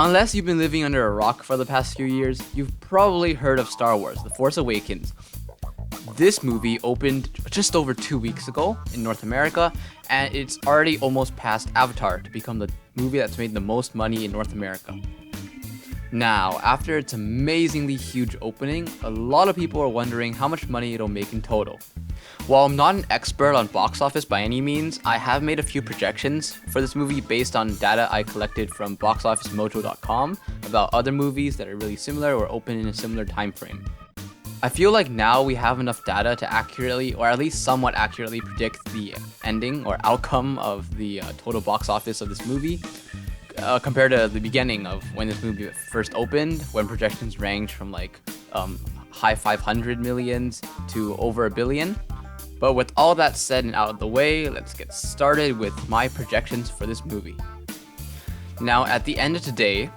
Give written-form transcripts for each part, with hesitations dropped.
Unless you've been living under a rock for the past few years, you've probably heard of Star Wars, The Force Awakens. This movie opened just over 2 weeks ago in North America, and it's already almost passed Avatar to become the movie that's made the most money in North America. Now, after its amazingly huge opening, a lot of people are wondering how much money it'll make in total. While I'm not an expert on box office by any means, I have made a few projections for this movie based on data I collected from boxofficemojo.com about other movies that are really similar or open in a similar time frame. I feel like now we have enough data to accurately, or at least somewhat accurately, predict the ending or outcome of the total box office of this movie. Compared to the beginning of when this movie first opened, when projections ranged from high 500 millions to over a billion. But with all that said and out of the way, let's get started with my projections for this movie. Now, at the end of today,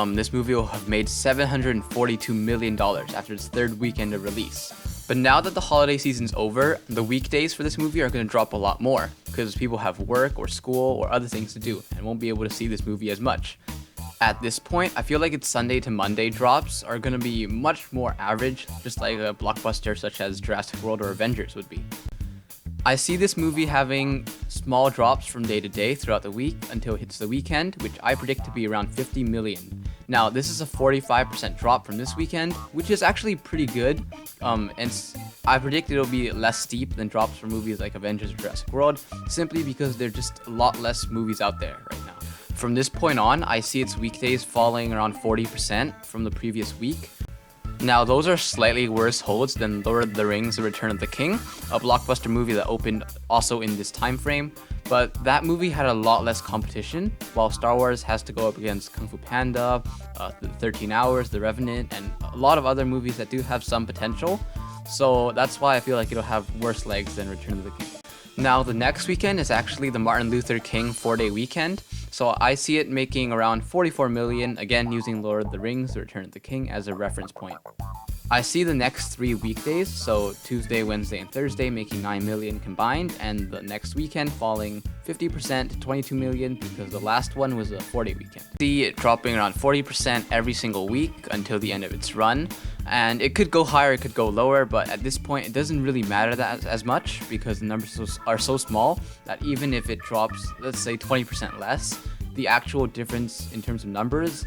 this movie will have made $742 million after its third weekend of release. But now that the holiday season's over, the weekdays for this movie are going to drop a lot more because people have work or school or other things to do and won't be able to see this movie as much. At this point, I feel like its Sunday to Monday drops are going to be much more average, just like a blockbuster such as Jurassic World or Avengers would be. I see this movie having small drops from day to day throughout the week until it hits the weekend, which I predict to be around 50 million. Now, this is a 45% drop from this weekend, which is actually pretty good, and I predict it'll be less steep than drops from movies like Avengers or Jurassic World, simply because there are just a lot less movies out there right now. From this point on, I see its weekdays falling around 40% from the previous week. Now, those are slightly worse holds than Lord of the Rings: The Return of the King, a blockbuster movie that opened also in this time frame, but that movie had a lot less competition, while Star Wars has to go up against Kung Fu Panda, 13 Hours, The Revenant, and a lot of other movies that do have some potential, so that's why I feel like it'll have worse legs than Return of the King. Now, the next weekend is actually the Martin Luther King 4-day weekend, so I see it making around 44 million, again using Lord of the Rings: The Return of the King as a reference point. I see the next 3 weekdays, so Tuesday, Wednesday, and Thursday making 9 million combined, and the next weekend falling 50% to 22 million because the last one was a 4-day weekend. I see it dropping around 40% every single week until the end of its run, and it could go higher, it could go lower, but at this point it doesn't really matter that as much because the numbers are so small that even if it drops, let's say 20% less, the actual difference in terms of numbers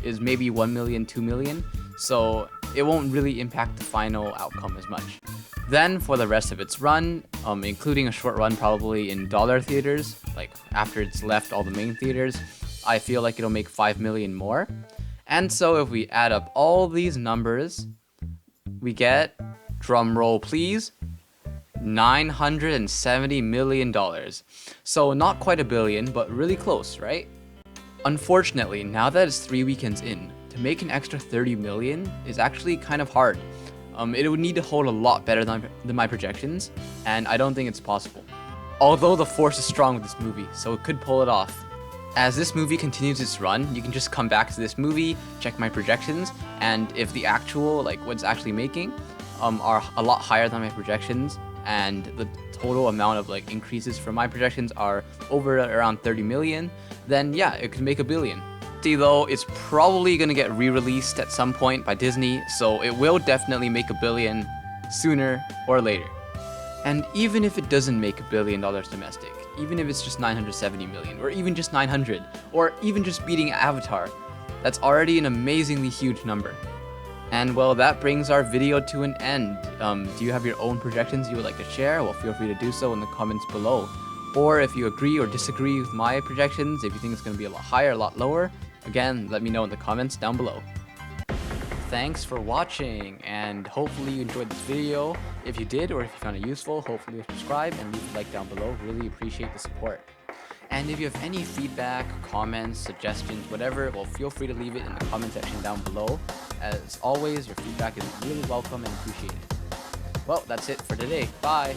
is maybe 1 million, 2 million, so it won't really impact the final outcome as much. Then for the rest of its run, including a short run probably in dollar theaters, like after it's left all the main theaters, I feel like it'll make 5 million more. And so if we add up all these numbers, we get, drum roll please, $970 million. So not quite a billion, but really close, right? Unfortunately, now that it's 3 weekends in, to make an extra 30 million is actually kind of hard. It would need to hold a lot better than my projections, and I don't think it's possible. Although the force is strong with this movie, so it could pull it off. As this movie continues its run, you can just come back to this movie, check my projections, and if the actual, what's actually making, are a lot higher than my projections, and the total amount of increases from my projections are over around 30 million, then yeah, it could make a billion. Though it's probably gonna get re-released at some point by Disney, so it will definitely make a billion sooner or later. And even if it doesn't make $1 billion domestic, even if it's just 970 million, or even just 900, or even just beating Avatar, that's already an amazingly huge number. And well, that brings our video to an end. Do you have your own projections you would like to share? Well, feel free to do so in the comments below. Or if you agree or disagree with my projections, if you think it's going to be a lot higher, a lot lower, again, let me know in the comments down below. Thanks for watching, and hopefully you enjoyed this video. If you did, or if you found it useful, hopefully subscribe and leave a like down below. Really appreciate the support. And if you have any feedback, comments, suggestions, whatever, well, feel free to leave it in the comment section down below. As always, your feedback is really welcome and appreciated. Well, that's it for today. Bye!